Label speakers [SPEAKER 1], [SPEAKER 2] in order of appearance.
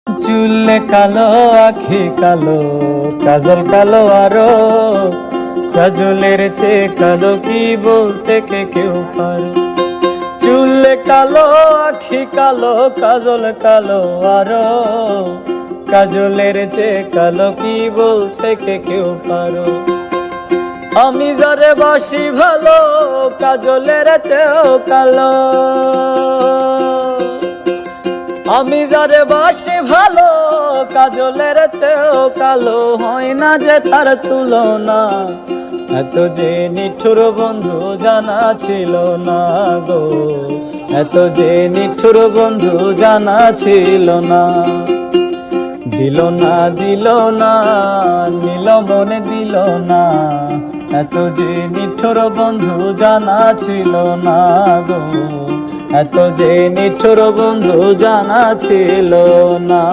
[SPEAKER 1] চুলে কালো, আখি কালো, কাজল কালো আরো, কাজলের চেয়ে কালো কি বলতে কে কেউ পারে। চুলে কালো, আখি কালো, কাজল কালো আরো, কাজলের চেয়ে কালো কি বলতে কে কেউ পারো। আমি যারে বাসি ভালো, কাজলের চেয়েও কালো। আমি যারে বাসি ভালো, কাজলের চেয়েও কালো। হয় না যে তার তুলনা, এত যে নিঠুর বন্ধু জানা ছিল না গো, এত যে নিঠুর বন্ধু জানা ছিল না। দিল না দিল না, নিল মনে দিল না, এত যে নিঠুর বন্ধু জানা ছিল না গো, এত যে নিঠুর বন্ধু জানা ছিল না।